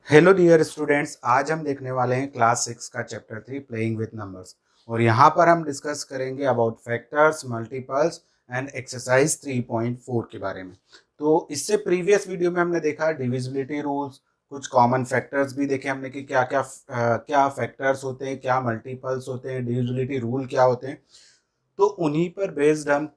Hello dear students, आज हम देखने वाले हैं क्लास 6 का चैप्टर 3 प्लेइंग विद नंबर्स। और यहाँ पर हम डिस्कस करेंगे about factors, multiples and exercise 3.4 के बारे में। तो इससे प्रीवियस वीडियो में हमने देखा डिविजिबिलिटी रूल्स, कुछ कॉमन फैक्टर्स भी देखे हमने कि क्या क्या क्या फैक्टर्स होते हैं, क्या मल्टीपल्स होते हैं, डिविजिबिलिटी रूल क्या होते हैं। तो उन्हीं पर बेस्ड हम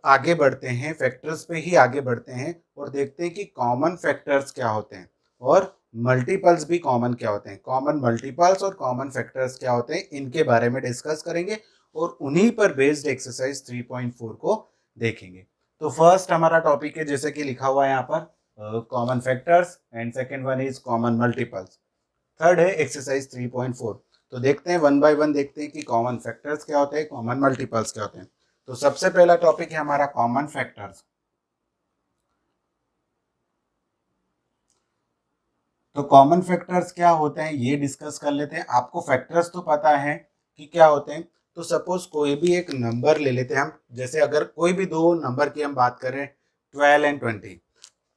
आगे बढ़ते हैं, फैक्टर्स पे ही आगे बढ़ते हैं और देखते हैं कि कॉमन फैक्टर्स क्या होते हैं और मल्टीपल्स भी कॉमन क्या होते हैं। कॉमन मल्टीपल्स और कॉमन फैक्टर्स क्या होते हैं, इनके बारे में डिस्कस करेंगे और उन्हीं पर बेस्ड एक्सरसाइज 3.4 को देखेंगे। तो फर्स्ट हमारा टॉपिक है, जैसे कि लिखा हुआ है यहाँ पर, common factors and second one is common multiples. Third है एक्सरसाइज 3.4। तो देखते हैं वन बाय वन, देखते हैं कि कॉमन फैक्टर्स क्या होते हैं, कॉमन मल्टीपल्स क्या होते हैं। तो सबसे पहला टॉपिक है हमारा कॉमन फैक्टर्स। तो कॉमन फैक्टर्स क्या होते हैं ये डिस्कस कर लेते हैं। आपको फैक्टर्स तो पता है कि क्या होते हैं। तो सपोज कोई भी एक नंबर ले लेते हैं हम, जैसे अगर कोई भी दो नंबर की हम बात करें 12 एंड 20।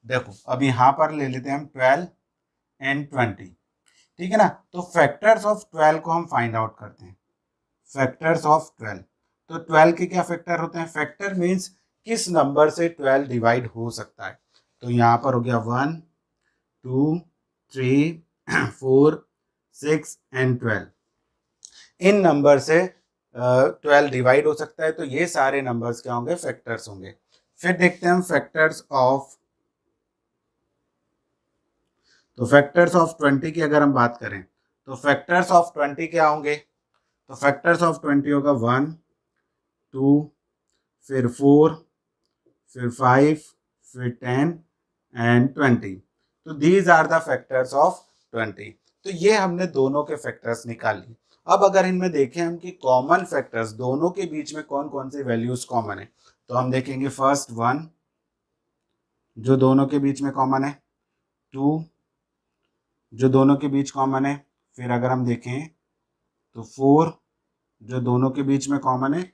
देखो अब यहाँ पर ले लेते हैं हम 12 एंड 20, ठीक है ना। तो फैक्टर्स ऑफ 12 को हम फाइंड आउट करते हैं। फैक्टर्स ऑफ 12, तो 12 के क्या फैक्टर होते हैं। फैक्टर मीन्स किस नंबर से 12 डिवाइड हो सकता है। तो यहाँ पर हो गया 1, 2, 3, 4, 6 एंड 12। इन नंबर से 12 डिवाइड हो सकता है। तो ये सारे नंबर्स क्या होंगे, फैक्टर्स होंगे। फिर देखते हैं हम फैक्टर्स ऑफ, तो फैक्टर्स ऑफ 20 की अगर हम बात करें तो फैक्टर्स ऑफ 20 क्या होंगे। तो फैक्टर्स ऑफ 20 होगा 1, 2, फिर 4, फिर 5, फिर 10 एंड 20। तो these are the factors of 20। तो ये हमने दोनों के फैक्टर्स निकाल लिए। अब अगर इनमें देखें हम कि कॉमन फैक्टर्स दोनों के बीच में कौन कौन से वैल्यूज कॉमन है, तो हम देखेंगे फर्स्ट 1 जो दोनों के बीच में कॉमन है, 2 जो दोनों के बीच कॉमन है, फिर अगर हम देखें तो 4 जो दोनों के बीच में कॉमन है,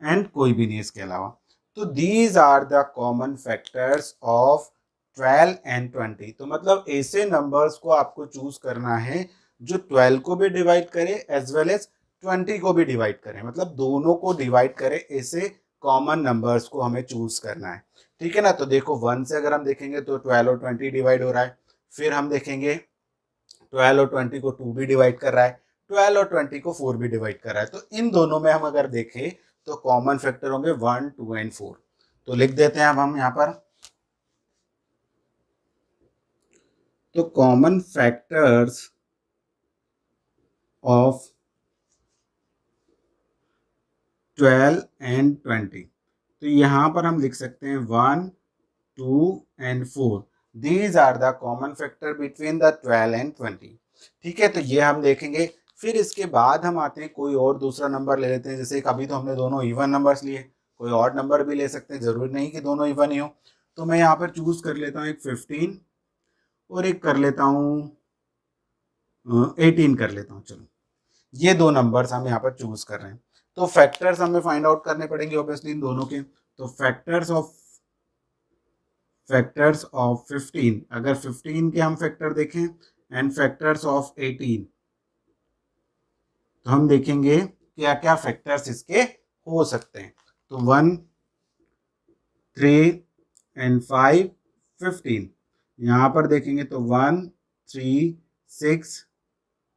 एंड कोई भी नहीं इसके अलावा। तो these are the common factors of 12 and 20। तो मतलब ऐसे नंबर्स को आपको चूज करना है जो 12 को भी डिवाइड करे एज वेल एज 20 को भी डिवाइड करे, मतलब दोनों को डिवाइड करे। ऐसे कॉमन नंबर्स को हमें चूज करना है, ठीक है ना। तो देखो 1 से अगर हम देखेंगे तो 12 और 20 डिवाइड हो रहा है। फिर हम देखेंगे 12 और 20 को 2 भी डिवाइड कर रहा है, 12 और 20 को 4 भी डिवाइड कर रहा है। तो इन दोनों में हम अगर देखें तो कॉमन फैक्टर होंगे 1, 2 एंड 4। तो लिख देते हैं अब हम यहाँ पर। तो कॉमन फैक्टर्स ऑफ 12 एंड 20, तो यहाँ पर हम लिख सकते हैं 1, 2 and 4। These are the common factor between the 12 and 20, ठीक है। तो ये हम देखेंगे। फिर इसके बाद हम आते हैं, कोई और दूसरा नंबर ले लेते हैं। जैसे अभी तो हमने दोनों इवन नंबर्स लिए, कोई और नंबर भी ले सकते हैं, जरूरी नहीं कि दोनों इवन ही हो। तो मैं यहाँ पर चूज कर लेता हूँ एक 15 और एक कर लेता हूँ 18 कर लेता हूँ। चलो ये दो नंबर्स हम यहाँ पर चूज कर रहे हैं। तो फैक्टर्स हमें फाइंड आउट करने पड़ेंगे ऑब्वियसली इन दोनों के। तो फैक्टर्स ऑफ 15, अगर 15 के हम फैक्टर देखें एंड फैक्टर्स ऑफ 18, तो हम देखेंगे क्या क्या फैक्टर्स इसके हो सकते हैं। तो 1, 3 एंड 5, 15। यहाँ पर देखेंगे तो 1, 3, 6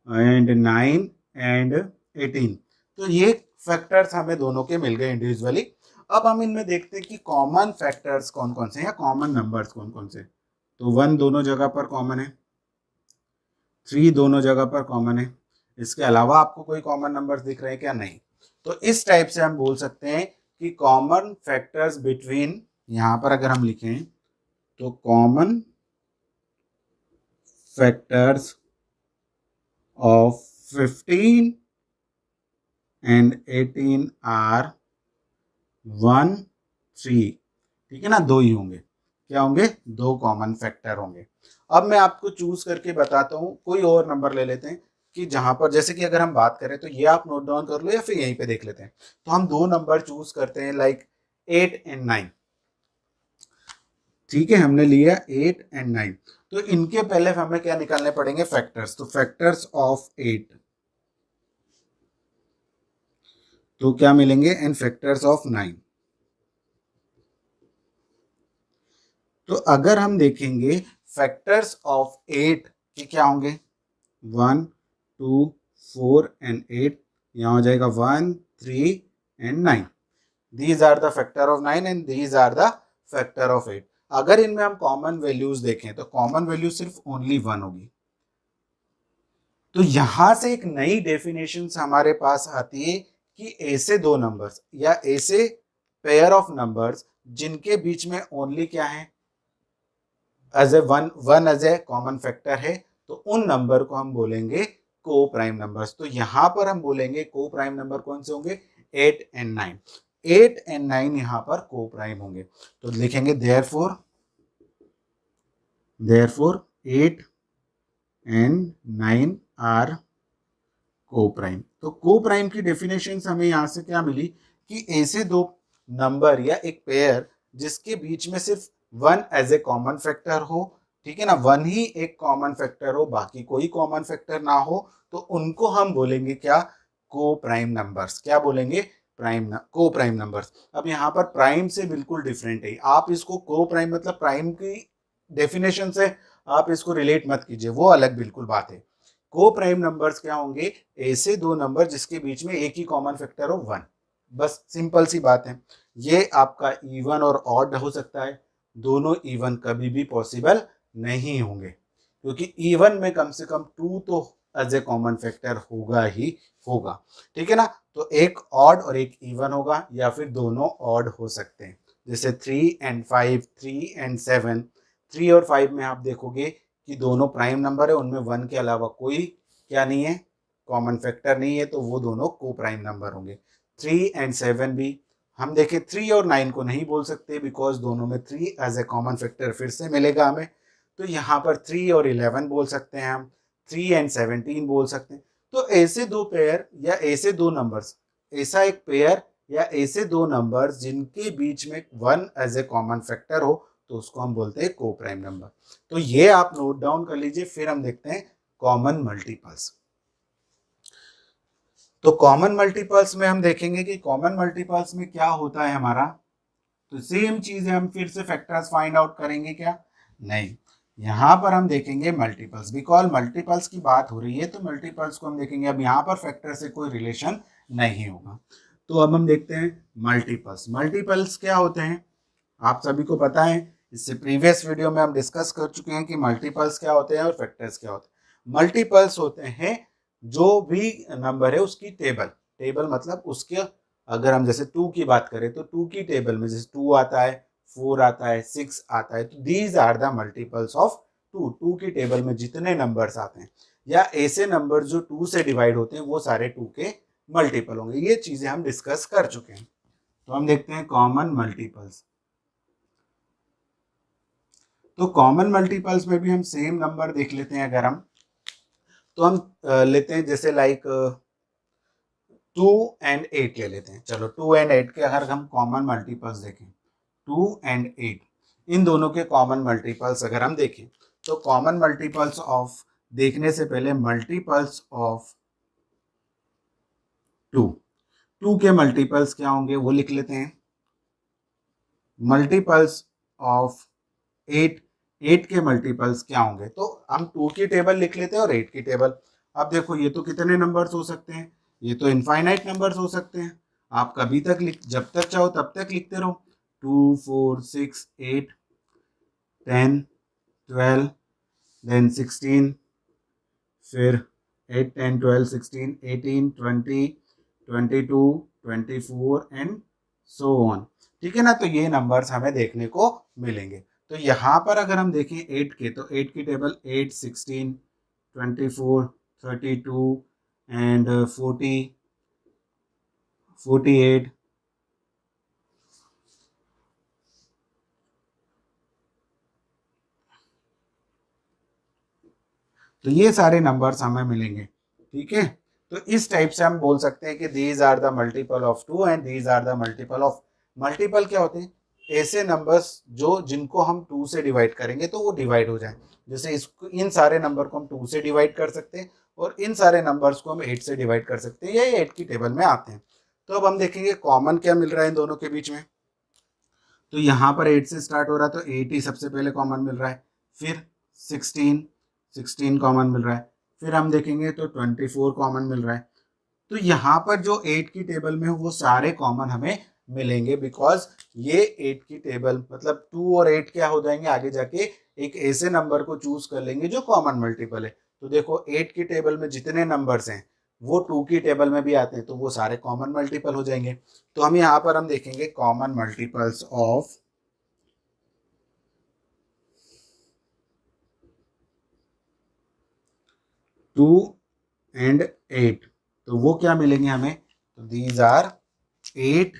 एंड 9 एंड 18। तो ये फैक्टर्स हमें दोनों के मिल गए इंडिविजुअली। अब हम इनमें देखते हैं कि कॉमन फैक्टर्स कौन कौन से हैं या कॉमन नंबर्स कौन कौन से। तो 1 दोनों जगह पर कॉमन है, 3 दोनों जगह पर कॉमन है। इसके अलावा आपको कोई कॉमन नंबर्स दिख रहे हैं क्या? नहीं। तो इस टाइप से हम बोल सकते हैं कि कॉमन फैक्टर्स बिटवीन, यहाँ पर अगर हम लिखें तो common factors of 15 and 18 are 1, 3, ठीक है ना। दो ही होंगे, क्या होंगे? दो कॉमन फैक्टर होंगे। अब मैं आपको चूज करके बताता हूँ। कोई और नंबर ले लेते हैं कि जहां पर, जैसे कि अगर हम बात करें तो ये आप नोट डाउन कर लो या फिर यहीं पे देख लेते हैं। तो हम दो नंबर चूज करते हैं लाइक 8 एंड 9, ठीक है, हमने लिया 8 एंड 9। तो इनके पहले हमें क्या निकालने पड़ेंगे, फैक्टर्स। तो फैक्टर्स ऑफ 8 तो क्या मिलेंगे, एंड फैक्टर्स ऑफ 9। तो अगर हम देखेंगे फैक्टर्स ऑफ 8 के क्या होंगे, 1 2 4 एंड 8, यहाँ हो जाएगा 1 3 and 9। These are the factor of 9 and these are the factor of 8। अगर इनमें हम कॉमन वैल्यूज देखें तो कॉमन वैल्यू सिर्फ ओनली 1 होगी। तो यहां से एक नई डेफिनेशन हमारे पास आती है कि ऐसे दो नंबर्स या ऐसे पेयर ऑफ नंबर्स जिनके बीच में ओनली क्या है, as a one as a common factor है, तो उन नंबर को हम बोलेंगे को प्राइम नंबर्स। तो यहां पर हम बोलेंगे को प्राइम नंबर कौन से होंगे, 8 एंड 9। 8 एंड 9 यहां पर को प्राइम होंगे। तो लिखेंगे therefore 8 and 9 are coprime. तो को प्राइम की डेफिनेशन हमें यहां से क्या मिली कि ऐसे दो नंबर या एक पेयर जिसके बीच में सिर्फ 1 एज ए कॉमन फैक्टर हो, ठीक है ना, 1 ही एक कॉमन फैक्टर हो, बाकी कोई कॉमन फैक्टर ना हो, तो उनको हम बोलेंगे क्या, को प्राइम नंबर्स। क्या बोलेंगे, को प्राइम नंबर्स। अब यहाँ पर प्राइम से बिल्कुल डिफरेंट है। आप इसको को प्राइम मतलब प्राइम की डेफिनेशन से आप इसको रिलेट मत कीजिए, वो अलग बिल्कुल बात है। को प्राइम नंबर्स क्या होंगे, ऐसे दो नंबर जिसके बीच में एक ही कॉमन फैक्टर हो 1। बस सिंपल सी बात है। ये आपका इवन और ऑड हो सकता है, दोनों इवन कभी भी पॉसिबल नहीं होंगे, क्योंकि इवन में कम से कम 2 तो एज ए कॉमन फैक्टर होगा ही होगा, ठीक है ना। तो एक ऑड और एक इवन होगा, या फिर दोनों ऑड हो सकते हैं, जैसे 3 एंड 5, 3 एंड 7। 3 और 5 में आप देखोगे कि दोनों प्राइम नंबर है, उनमें 1 के अलावा कोई क्या नहीं है, कॉमन फैक्टर नहीं है, तो वो दोनों को प्राइम नंबर होंगे। 3 एंड 7 भी हम देखें 3 और 9 को नहीं बोल सकते, बिकॉज दोनों में 3 एज ए कॉमन फैक्टर फिर से मिलेगा हमें। तो यहाँ पर 3 और 11 बोल सकते हैं हम, 3 एंड 17 बोल सकते हैं। तो ऐसे दो पेयर या ऐसे दो नंबर्स, ऐसा एक पेयर या ऐसे दो नंबर्स जिनके बीच में 1 एज ए कॉमन फैक्टर हो, तो उसको हम बोलते हैं को प्राइम नंबर। तो ये आप नोट डाउन कर लीजिए। फिर हम देखते हैं कॉमन मल्टीपल्स। तो कॉमन मल्टीपल्स में हम देखेंगे कि कॉमन मल्टीपल्स में क्या होता है हमारा। तो सेम चीज है, हम फिर से फैक्टर्स फाइंड आउट करेंगे क्या, नहीं, यहां पर हम देखेंगे मल्टीपल्स। बिकॉज मल्टीपल्स की बात हो रही है, तो मल्टीपल्स को हम देखेंगे। अब यहाँ पर फैक्टर से कोई रिलेशन नहीं होगा। तो अब हम देखते हैं मल्टीपल्स। मल्टीपल्स क्या होते हैं, आप सभी को पता है, इससे प्रीवियस वीडियो में हम डिस्कस कर चुके हैं कि मल्टीपल्स क्या होते हैं और फैक्टर्स क्या होते हैं। मल्टीपल्स होते हैं जो भी नंबर है उसकी टेबल मतलब उसके, अगर हम जैसे 2 की बात करें तो 2 की टेबल में जैसे 2 आता है, 4 आता है, 6 आता है, तो these are the multiples of 2। 2 की टेबल में जितने नंबर्स आते हैं या ऐसे नंबर जो 2 से डिवाइड होते हैं, वो सारे 2 के मल्टीपल होंगे। ये चीजें हम डिस्कस कर चुके हैं। तो हम देखते हैं कॉमन मल्टीपल्स। तो कॉमन मल्टीपल्स में भी हम सेम नंबर देख लेते हैं। अगर हम तो हम लेते हैं जैसे लाइक 2 एंड 8 ले लेते हैं। चलो 2 एंड 8 के अगर हम कॉमन मल्टीपल्स देखें, 2 एंड 8, इन दोनों के कॉमन मल्टीपल्स अगर हम देखें, तो कॉमन मल्टीपल्स ऑफ देखने से पहले मल्टीपल्स ऑफ 2 के मल्टीपल्स क्या होंगे वो लिख लेते हैं। मल्टीपल्स ऑफ 8 के मल्टीपल्स क्या होंगे, तो हम 2 की टेबल लिख लेते हैं और 8 की टेबल। अब देखो ये तो कितने नंबर्स हो सकते हैं, ये तो इनफाइनाइट नंबर्स हो सकते हैं। आप कभी तक जब तक चाहो तब तक लिखते रहो। 2 4 6 8 10 12 देन 16, फिर 8 10 12 16 18 20 22 24 एंड सो ऑन, ठीक है ना। तो ये नंबर्स हमें देखने को मिलेंगे। तो यहाँ पर अगर हम देखें 8 के, तो 8 की टेबल 8 16 24 32 एंड 40 48 तो ये सारे नंबर्स हमें मिलेंगे, ठीक है। तो इस टाइप से हम बोल सकते हैं कि these are the multiple of 2 and these are the multiple of. Multiple क्या होते हैं, ऐसे नंबर्स जो जिनको हम 2 से डिवाइड करेंगे तो वो डिवाइड हो जाए। जैसे इसको, इन सारे नंबर को हम 2 से डिवाइड कर सकते हैं और इन सारे नंबर्स को हम 8 से डिवाइड कर सकते हैं, ये 8 की टेबल में आते हैं। तो अब हम देखेंगे कॉमन क्या मिल रहा है इन दोनों के बीच में। तो यहाँ पर 8 से स्टार्ट हो रहा है तो 8 ही सबसे पहले कॉमन मिल रहा है, फिर 16 कॉमन मिल रहा है, फिर हम देखेंगे तो 24 कॉमन मिल रहा है। तो यहाँ पर जो 8 की टेबल में वो सारे कॉमन हमें मिलेंगे, बिकॉज ये 8 की टेबल मतलब 2 और 8 क्या हो जाएंगे, आगे जाके एक ऐसे नंबर को चूज कर लेंगे जो कॉमन मल्टीपल है। तो देखो 8 की टेबल में जितने नंबर्स हैं वो 2 की टेबल में भी आते हैं, तो वो सारे कॉमन मल्टीपल हो जाएंगे। तो हम यहाँ पर हम देखेंगे कॉमन मल्टीपल्स ऑफ 2 and 8, तो वो क्या मिलेंगे हमें, तो दीज आर 8,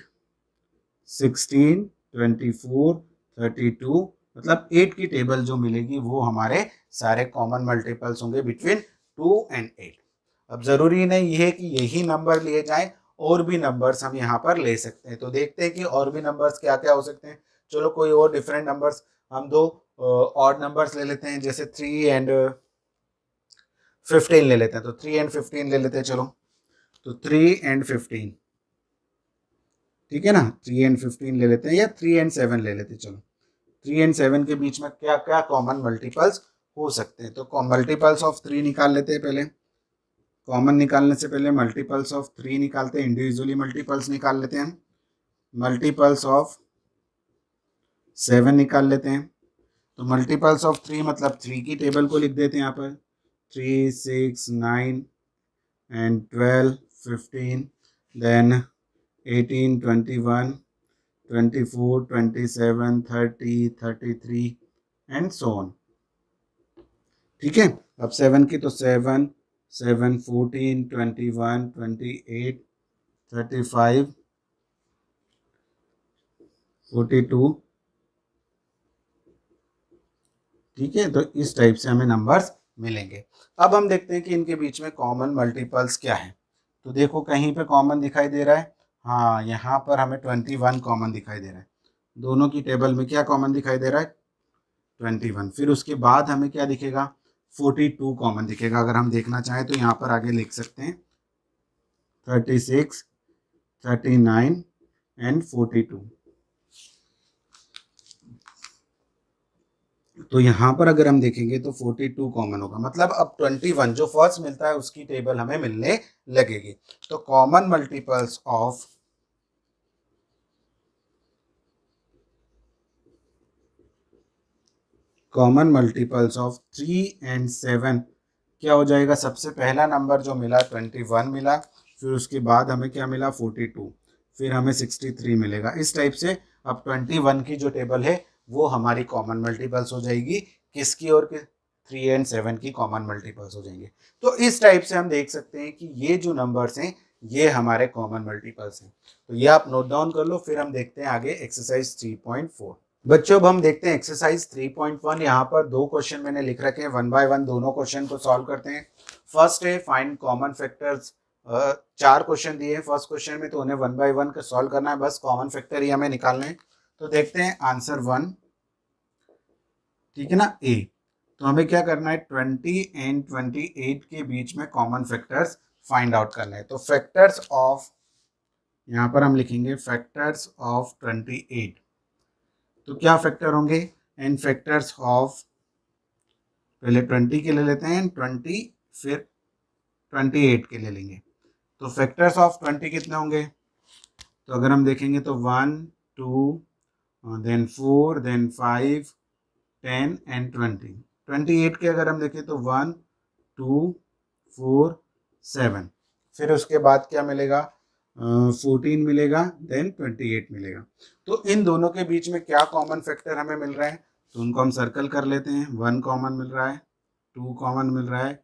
16, 24, 32, मतलब 8 की टेबल जो मिलेगी वो हमारे सारे कॉमन मल्टीपल्स होंगे बिटवीन 2 and 8। अब जरूरी नहीं है कि यही नंबर लिए जाएं, और भी नंबर्स हम यहाँ पर ले सकते हैं। तो देखते हैं कि और भी नंबर्स क्या क्या हो सकते हैं। चलो कोई और डिफरेंट नंबर्स, हम दो ऑड नंबर्स ले लेते हैं, जैसे 3 and 15 ले लेते हैं। तो 3 and 15 ले लेते हैं, चलो। तो 3 and 15, ठीक है ना, 3 and 15 ले लेते हैं, या 3 and 7 ले लेते हैं। चलो 3 and 7 के बीच में क्या क्या कॉमन मल्टीपल्स हो सकते हैं, तो मल्टीपल्स ऑफ 3 निकाल लेते हैं पहले। कॉमन निकालने से पहले मल्टीपल्स ऑफ 3 निकालते हैं, इंडिविजुअली मल्टीपल्स निकाल लेते हैं। मल्टीपल्स ऑफ 7 निकाल लेते हैं। तो मल्टीपल्स ऑफ 3 मतलब 3 की टेबल को लिख देते हैं यहाँ पर, 3, 6, 9 and 12, 15, then 18, 21, 24, 27, 30, 33 and so on. ठीक है, अब 7 की तो 7, 7, 14, 21, 28, 35, 42, ठीक है। तो इस टाइप से हमें नंबर्स मिलेंगे। अब हम देखते हैं कि इनके बीच में कॉमन मल्टीपल्स क्या है। तो देखो कहीं पे कॉमन दिखाई दे रहा है, हाँ यहाँ पर हमें 21 कॉमन दिखाई दे रहा है। दोनों की टेबल में क्या कॉमन दिखाई दे रहा है, 21। फिर उसके बाद हमें क्या दिखेगा, 42 कॉमन दिखेगा। अगर हम देखना चाहें तो यहाँ पर आगे लिख सकते हैं 36, 39 एंड 42। तो यहाँ पर अगर हम देखेंगे तो 42 कॉमन होगा, मतलब अब 21 जो फर्स्ट मिलता है उसकी टेबल हमें मिलने लगेगी। तो common multiples of common multiples of 3 and 7 क्या हो जाएगा, सबसे पहला नंबर जो मिला 21 मिला, फिर उसके बाद हमें क्या मिला 42, फिर हमें 63 मिलेगा। इस टाइप से अब 21 की जो टेबल है वो हमारी कॉमन मल्टीपल्स हो जाएगी, किसकी, और 3 and 7 की कॉमन मल्टीपल्स हो जाएंगे। तो इस टाइप से हम देख सकते हैं कि ये जो नंबर्स हैं ये हमारे कॉमन मल्टीपल्स हैं। तो ये आप नोट डाउन कर लो, फिर हम देखते हैं आगे एक्सरसाइज 3.4। बच्चों अब हम देखते हैं एक्सरसाइज 3.1। यहाँ पर दो क्वेश्चन मैंने लिख रखे हैं, 1 by 1 दोनों क्वेश्चन को सॉल्व करते हैं। फर्स्ट है फाइंड कॉमन फैक्टर्स। 4 क्वेश्चन दिए हैं फर्स्ट क्वेश्चन में, तो उन्हें 1 by 1 का सॉल्व करना है, बस कॉमन फैक्टर ही हमें निकालने हैं। तो देखते हैं आंसर 1, ठीक है ना, ए। तो हमें क्या करना है, 20 and 28 के बीच में कॉमन फैक्टर्स फाइंड आउट करना है। तो फैक्टर्स ऑफ, यहाँ पर हम लिखेंगे फैक्टर्स ऑफ 28। तो क्या फैक्टर होंगे, एंड फैक्टर्स ऑफ, पहले 20 के ले लेते हैं 20, फिर 28 के ले लेंगे। तो फैक्टर्स ऑफ 20 कितने होंगे, तो अगर हम देखेंगे तो 1, 2, देन 4, देन 5, 10 एंड 20। 28 के अगर हम देखें तो 1, 2, 4, 7, फिर उसके बाद क्या मिलेगा, 14 मिलेगा, देन 28 मिलेगा। तो इन दोनों के बीच में क्या कॉमन फैक्टर हमें मिल रहा है, तो उनको हम सर्कल कर लेते हैं। 1 कॉमन मिल रहा है, 2 कॉमन मिल रहा है,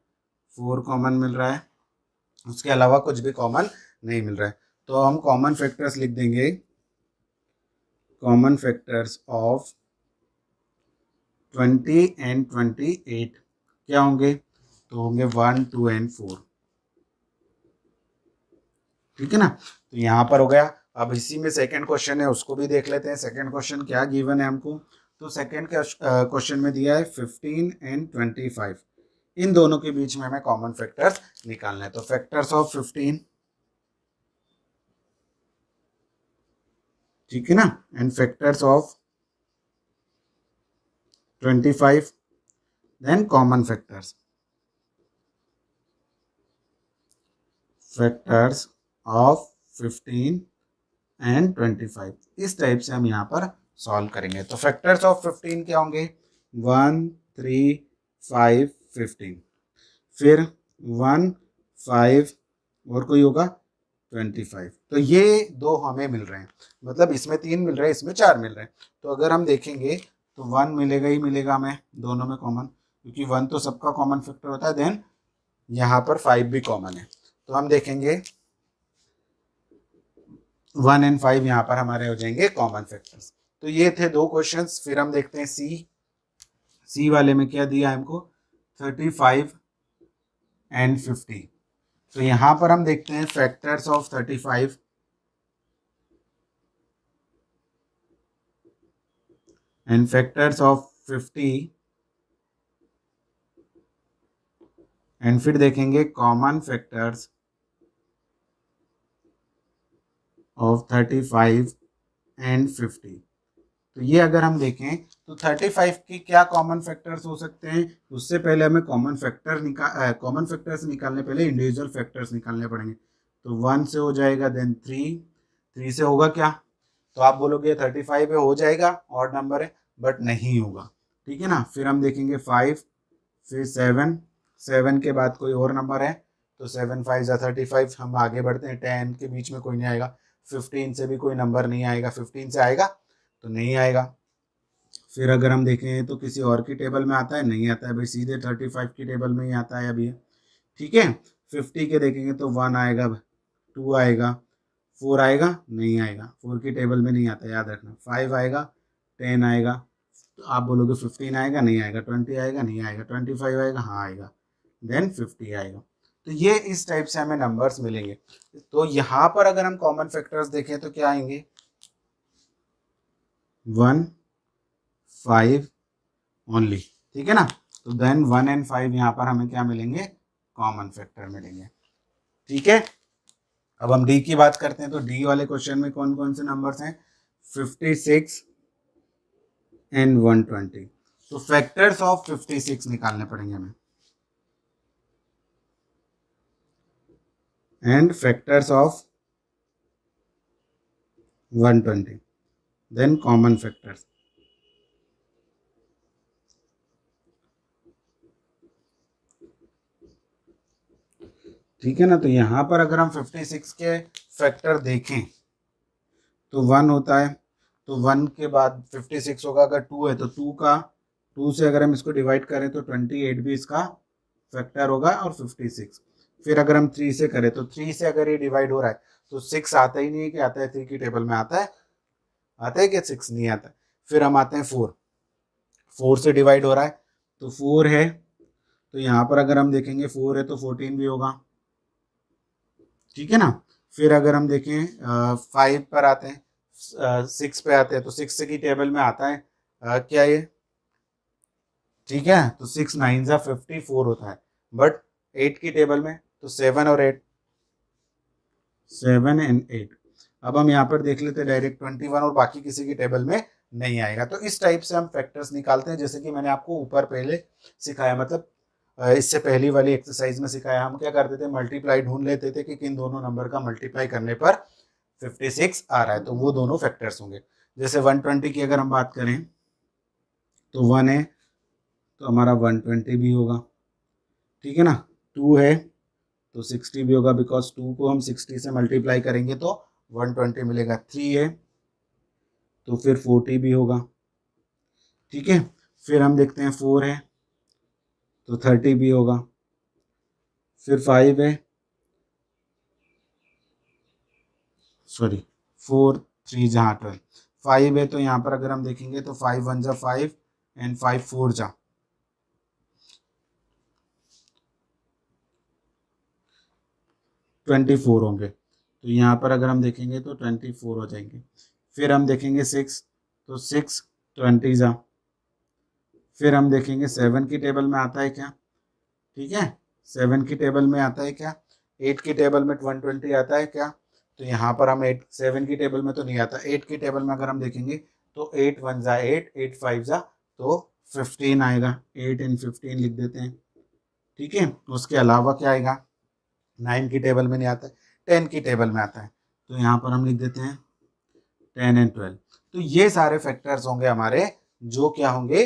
4 कॉमन मिल रहा है, उसके अलावा कुछ भी कॉमन नहीं मिल रहा है। तो हम कॉमन फैक्टर्स लिख देंगे, कॉमन फैक्टर्स ऑफ 20 and 28 क्या होंगे, तो होंगे 1, 2 and 4, ठीक है ना। तो यहाँ पर हो गया। अब इसी में सेकंड क्वेश्चन है, उसको भी देख लेते हैं। सेकंड क्वेश्चन क्या गिवन है हमको, तो सेकंड क्वेश्चन में दिया है 15 एंड 25, इन दोनों के बीच में हमें कॉमन फैक्टर्स निकालना है। तो फैक्टर्स ऑफ 15, ठीक है ना, and factors of 25, then common factors, factors of 15 and 25, इस टाइप से हम यहाँ पर सॉल्व करेंगे। तो फैक्टर्स ऑफ 15 क्या होंगे, 1 3 5 15, फिर 1 5 और कोई होगा 25। तो ये दो हमें मिल रहे हैं, मतलब इसमें 3 मिल रहे हैं, इसमें 4 मिल रहे हैं। तो अगर हम देखेंगे तो 1 मिलेगा ही मिलेगा हमें दोनों में कॉमन, क्योंकि 1 तो सबका कॉमन फैक्टर होता है। देन यहाँ पर 5 भी कॉमन है, तो हम देखेंगे 1 एंड 5 यहाँ पर हमारे हो जाएंगे कॉमन फैक्टर्स। तो ये थे दो क्वेश्चंस। फिर हम देखते हैं सी वाले में क्या दिया हमको, 35 एंड 50। तो यहाँ पर हम देखते हैं factors of 35 and factors of 50, and फिर देखेंगे कॉमन फैक्टर्स ऑफ 35 एंड 50। तो ये अगर हम देखें तो 35 की क्या कॉमन फैक्टर्स हो सकते हैं, उससे पहले हमें कॉमन फैक्टर्स निकालने पहले इंडिविजुअल फैक्टर्स निकालने पड़ेंगे। तो 1 से हो जाएगा, देन 3 से होगा क्या, तो आप बोलोगे 35 हो जाएगा, ऑड नंबर है, बट नहीं होगा, ठीक है ना। फिर हम देखेंगे 5, फिर 7 के बाद कोई और नंबर है, तो 7 5 जा 35, हम आगे बढ़ते हैं। 10 के बीच में कोई नहीं आएगा, 15 से भी कोई नंबर नहीं आएगा, 15 से आएगा तो नहीं आएगा। फिर अगर हम देखें तो किसी और की टेबल में आता है, नहीं आता है भाई, सीधे 35 की टेबल में ही आता है अभी, ठीक है। 50 के देखेंगे तो 1 आएगा, 2 आएगा, 4 आएगा, नहीं आएगा, 4 की टेबल में नहीं आता, याद रखना। 5 आएगा, 10 आएगा, तो आप बोलोगे 15 आएगा, नहीं आएगा, 20 आएगा, नहीं आएगा, 25 आएगा, हाँ आएगा, देन 50 आएगा। तो ये इस टाइप से हमें नंबर्स मिलेंगे। तो यहाँ पर अगर हम कॉमन फैक्टर्स देखें तो क्या आएंगे, 1 5 ओनली, ठीक है ना। तो देन 1 एंड 5 यहाँ पर हमें क्या मिलेंगे, कॉमन फैक्टर मिलेंगे, ठीक है। अब हम डी की बात करते हैं। तो डी वाले क्वेश्चन में कौन कौन से नंबर्स हैं, 56 एंड 120। तो फैक्टर्स ऑफ 56 निकालने पड़ेंगे हमें, and factors of 120, then common factors. ठीक है ना। तो यहाँ पर अगर हम 56 के फैक्टर देखें तो 1 होता है, तो 1 के बाद 56 होगा। अगर 2 है तो 2 से अगर हम इसको डिवाइड करें तो 28 भी इसका फैक्टर होगा, और 56। फिर अगर हम 3 से करें तो 3 से अगर ये डिवाइड हो रहा है तो 6 आता ही नहीं है कि आता है, 3 की टेबल में आता है कि 6 नहीं आता है। फिर हम आते हैं 4 से डिवाइड हो रहा है तो 4 है, तो यहाँ पर अगर हम देखेंगे 4 है तो 14 भी होगा, ठीक है ना। फिर अगर हम देखें 5 पर आते हैं, 6 पे आते हैं, तो 6 की टेबल में आता है क्या ये, ठीक है। तो 6 9 जा 54 होता है, बट 8 की टेबल में तो 7 और 8, 7 एंड 8। अब हम यहाँ पर देख लेते हैं डायरेक्ट 21, और बाकी किसी की टेबल में नहीं आएगा। तो इस टाइप से हम फैक्टर्स निकालते हैं, जैसे कि मैंने आपको ऊपर पहले सिखाया, मतलब इससे पहली वाली एक्सरसाइज में सिखाया। हम क्या करते थे, मल्टीप्लाई ढूंढ लेते थे कि किन दोनों नंबर का मल्टीप्लाई करने पर 56 आ रहा है, तो वो दोनों फैक्टर्स होंगे। जैसे 120 की अगर हम बात करें तो 1 है तो हमारा 120 भी होगा, ठीक है ना। 2 है तो 60 भी होगा, बिकॉज 2 को हम 60 से मल्टीप्लाई करेंगे तो 120 मिलेगा। 3 है तो फिर 40 भी होगा, ठीक है। फिर हम देखते हैं 4 है तो 30 भी होगा। फिर 5 है, सॉरी 4 3 जहाँ 12, 5 है तो यहाँ पर अगर हम देखेंगे तो 5 1 जा 5 एंड 5 4 जा 24 होंगे। तो यहाँ पर अगर हम देखेंगे तो 24 हो जाएंगे। फिर हम देखेंगे 6, तो 6 20 जा। फिर हम देखेंगे 7 की टेबल में आता है क्या, ठीक है, 7 की टेबल में आता है क्या, 8 की टेबल में 120 आता है क्या, तो यहाँ पर हम 8 7 की टेबल में तो नहीं आता, 8 की टेबल में अगर हम देखेंगे तो 8 1 जा 8, 8 5 जा तो 15 आएगा, 8 and 15 लिख देते हैं, ठीक है। उसके अलावा क्या आएगा, 9 की टेबल में नहीं आता है, 10 की टेबल में आता है, तो यहाँ पर हम लिख देते हैं 10 and 12। तो ये सारे फैक्टर्स होंगे हमारे, जो क्या होंगे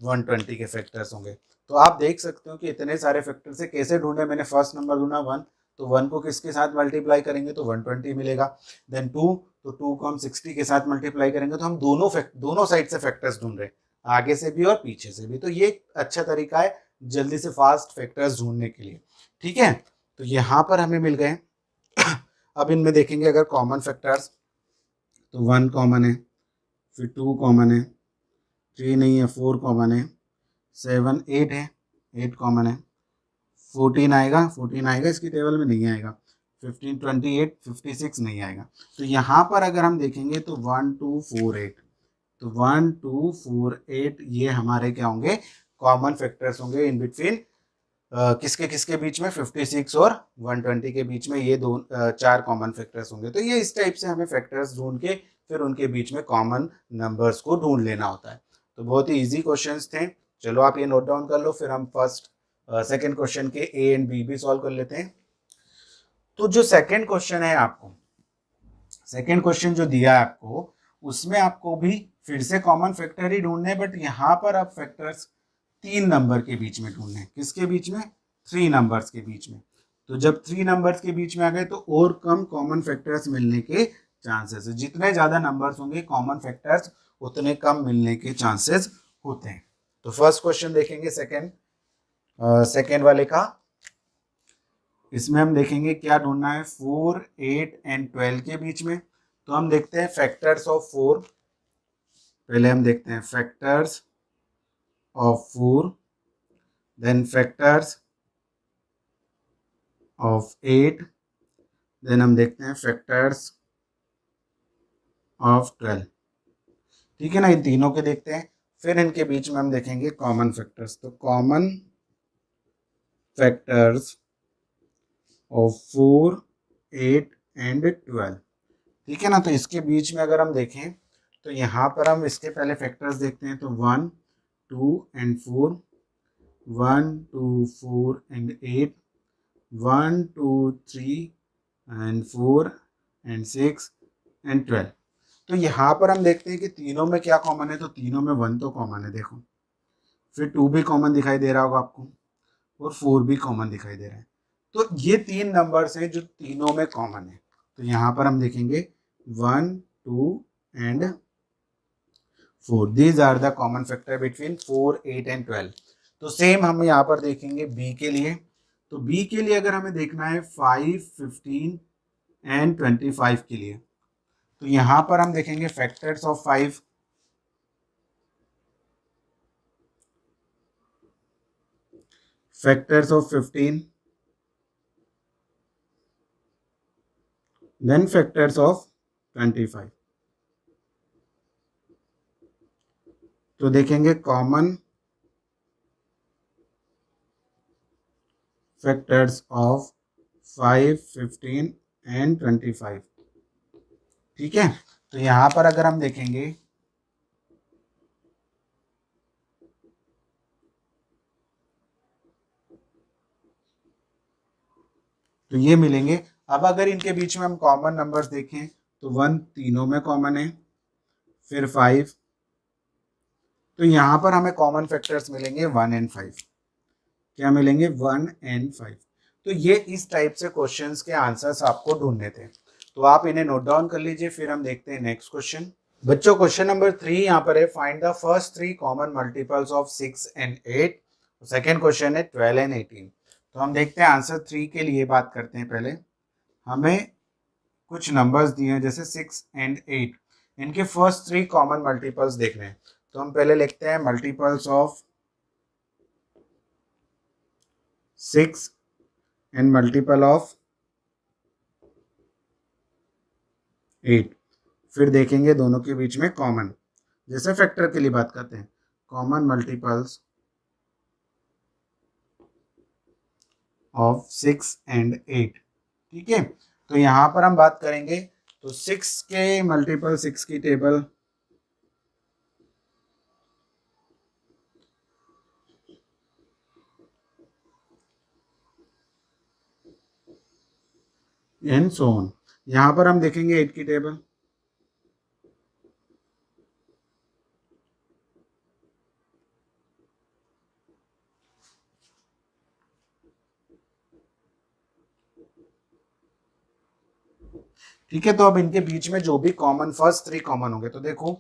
120 के फैक्टर्स होंगे। तो आप देख सकते हो कि इतने सारे फैक्टर से कैसे ढूंढे, मैंने फर्स्ट नंबर ढूंढा 1, तो 1 को किसके साथ मल्टीप्लाई करेंगे तो 120 मिलेगा। देन 2, तो 2 को हम 60 के साथ मल्टीप्लाई करेंगे, तो हम दोनों साइड से फैक्टर्स ढूंढ रहे हैं, आगे से भी और पीछे से भी। तो ये एक अच्छा तरीका है जल्दी से फास्ट फैक्टर्स ढूंढने के लिए, ठीक है। तो यहाँ पर हमें मिल गए। अब इनमें देखेंगे अगर कॉमन फैक्टर्स, तो 1 कॉमन है, फिर 2 कॉमन है, 3 नहीं है, 4 कॉमन है, 7 8 है, 8 कॉमन है, 14 आएगा, 14 आएगा इसकी टेबल में नहीं आएगा, 15 28 56 नहीं आएगा। तो यहाँ पर अगर हम देखेंगे तो 1 2 4 8, तो 1 2 4 8 ये हमारे क्या होंगे, कॉमन फैक्टर्स होंगे इन बिटवीन किसके किसके बीच में, 56 और 120 के बीच में, ये दो 4 कॉमन फैक्टर्स होंगे। तो ये इस टाइप से हमें फैक्टर्स ढूंढ के फिर उनके बीच में कॉमन नंबर्स को ढूंढ लेना होता है। तो बहुत ही इजी क्वेश्चंस थे, चलो आप ये नोट डाउन कर लो, फिर हम सेकंड क्वेश्चन के ए एंड बी भी सॉल्व कर लेते हैं। तो जो सेकंड क्वेश्चन है आपको, सेकंड क्वेश्चन जो दिया है आपको, उसमें आपको भी फिर से कॉमन फैक्टर ही ढूंढने हैं, बट यहाँ पर आप फैक्टर्स 3 नंबर के बीच में ढूंढने हैं, किसके बीच में, 3 नंबर्स के बीच में। तो जब 3 नंबर्स के बीच में आ गए तो और कम कॉमन फैक्टर्स मिलने के चांसेस है, जितने ज्यादा नंबर्स होंगे कॉमन फैक्टर्स उतने कम मिलने के चांसेस होते हैं। तो फर्स्ट क्वेश्चन देखेंगे सेकेंड वाले का, इसमें हम देखेंगे क्या ढूंढना है, 4 8 एंड 12 के बीच में। तो हम देखते हैं फैक्टर्स ऑफ 4, पहले हम देखते हैं factors of 4, then factors of 8, then हम देखते हैं फैक्टर्स ऑफ 12, ठीक है ना, इन तीनों के देखते हैं, फिर इनके बीच में हम देखेंगे कॉमन फैक्टर्स। तो कॉमन फैक्टर्स ऑफ 4 8 एंड 12, ठीक है ना। तो इसके बीच में अगर हम देखें तो यहाँ पर हम इसके पहले फैक्टर्स देखते हैं, तो 1 2 and 4, 1 2 4 and 8, 1 2 3 and 4 and 6 and 12। तो यहाँ पर हम देखते हैं कि तीनों में क्या कॉमन है, तो तीनों में 1 तो कॉमन है, देखो, फिर 2 भी कॉमन दिखाई दे रहा होगा आपको, और 4 भी कॉमन दिखाई दे रहा है। तो ये 3 नंबर्स हैं जो तीनों में कॉमन है। तो यहाँ पर हम देखेंगे 1 2 and 4, these are the common factor between 4 8 and 12। तो सेम हम यहाँ पर देखेंगे बी के लिए। तो बी के लिए अगर हमें देखना है 5 15 एंड 25 के लिए, तो यहाँ पर हम देखेंगे factors of 5, factors of 15, then factors of 25। तो देखेंगे कॉमन फैक्टर्स ऑफ 5 15 एंड 25, ठीक है। तो यहां पर अगर हम देखेंगे तो ये मिलेंगे। अब अगर इनके बीच में हम कॉमन नंबर्स देखें तो 1 तीनों में कॉमन है, फिर 5, तो यहाँ पर हमें कॉमन फैक्टर्स मिलेंगे 1 एंड 5, क्या मिलेंगे 1 एंड 5। तो ये इस टाइप से क्वेश्चंस के आंसर्स आपको ढूंढने थे, तो आप इन्हें नोट डाउन कर लीजिए। फिर हम देखते हैं नेक्स्ट क्वेश्चन। बच्चों क्वेश्चन नंबर 3 यहाँ पर है, find the first 3 common multiples of 6 and 8। Second question है 12 एंड 18। तो हम देखते हैं आंसर 3 के लिए बात करते हैं। पहले हमें कुछ नंबर्स दिए हैं जैसे 6 एंड 8, इनके फर्स्ट 3 कॉमन मल्टीपल्स देखने हैं। तो हम पहले लिखते हैं multiples of 6 and multiple of 8। फिर देखेंगे दोनों के बीच में कॉमन, जैसे फैक्टर के लिए बात करते हैं, कॉमन मल्टीपल्स ऑफ 6 एंड 8। ठीक है, तो यहाँ पर हम बात करेंगे तो 6 के मल्टीपल 6 की टेबल, एंड सो ऑन। यहाँ पर हम देखेंगे 8 की टेबल, ठीक है। तो अब इनके बीच में जो भी कॉमन फर्स्ट 3 कॉमन होंगे, तो देखो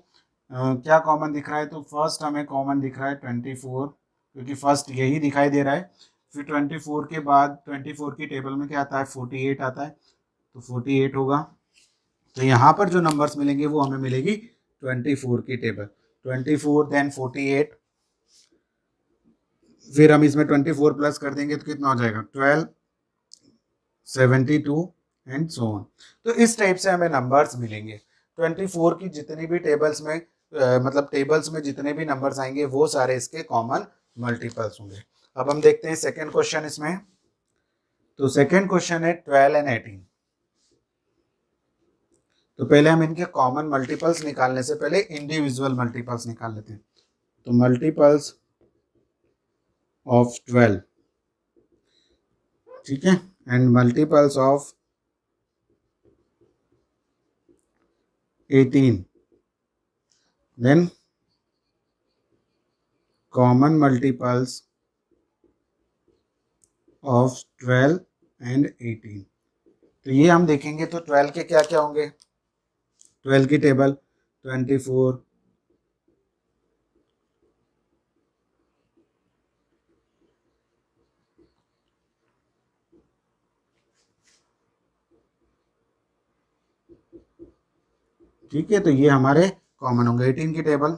क्या कॉमन दिख रहा है, तो फर्स्ट हमें कॉमन दिख रहा है 24, क्योंकि फर्स्ट यही दिखाई दे रहा है। फिर 24 के बाद 24 की टेबल में क्या आता है, 48 आता है, तो 48 होगा। तो यहाँ पर जो नंबर्स मिलेंगे वो हमें मिलेगी 24 की टेबल, 24 देन 48, फिर हम इसमें 24 प्लस कर देंगे तो कितना हो जाएगा 12, 72 एंड सो ऑन। तो इस टाइप से हमें नंबर्स मिलेंगे 24 की जितनी भी टेबल्स में मतलब टेबल्स में जितने भी नंबर्स आएंगे वो सारे इसके कॉमन मल्टीपल्स होंगे। अब हम देखते हैं सेकंड क्वेश्चन इसमें। तो सेकंड क्वेश्चन है 12 एंड 18। तो पहले हम इनके कॉमन मल्टीपल्स निकालने से पहले इंडिविजुअल मल्टीपल्स निकाल लेते हैं। तो मल्टीपल्स ऑफ 12, ठीक है, and multiples of 18, then common multiples of 12 and 18। तो ये हम देखेंगे तो 12 के क्या क्या होंगे, 12 की टेबल 24, ठीक है, तो ये हमारे कॉमन होंगे। 18 की टेबल,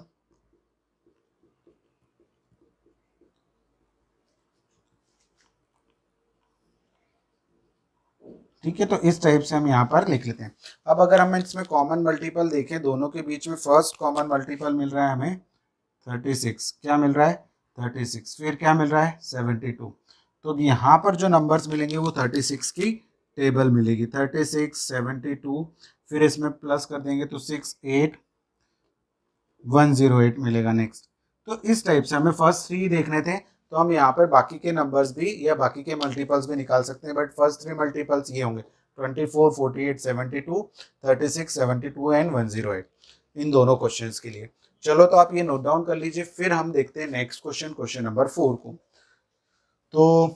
ठीक है, तो इस टाइप से हम यहाँ पर लिख लेते हैं। अब अगर हम इसमें कॉमन मल्टीपल देखें, दोनों के बीच में फर्स्ट कॉमन मल्टीपल मिल रहा है हमें 36, क्या मिल रहा है 36, फिर क्या मिल रहा है 72। तो यहाँ पर जो नंबर्स मिलेंगे वो 36 की टेबल मिलेगी, 36, 72, फिर इसमें प्लस कर देंगे तो 6, 8, 108 मिलेगा नेक्स्ट। तो इस टाइप से हमें फर्स्ट 3 देखने थे, तो हम यहाँ पर बाकी के नंबर्स भी या बाकी के मल्टीपल्स भी निकाल सकते हैं, बट फर्स्ट 3 मल्टीपल्स ये होंगे 24, 48, 72, 36, 72 एंड 108 इन दोनों क्वेश्चंस के लिए। चलो तो आप ये नोट डाउन कर लीजिए, फिर हम देखते हैं नेक्स्ट क्वेश्चन, क्वेश्चन नंबर 4 को। तो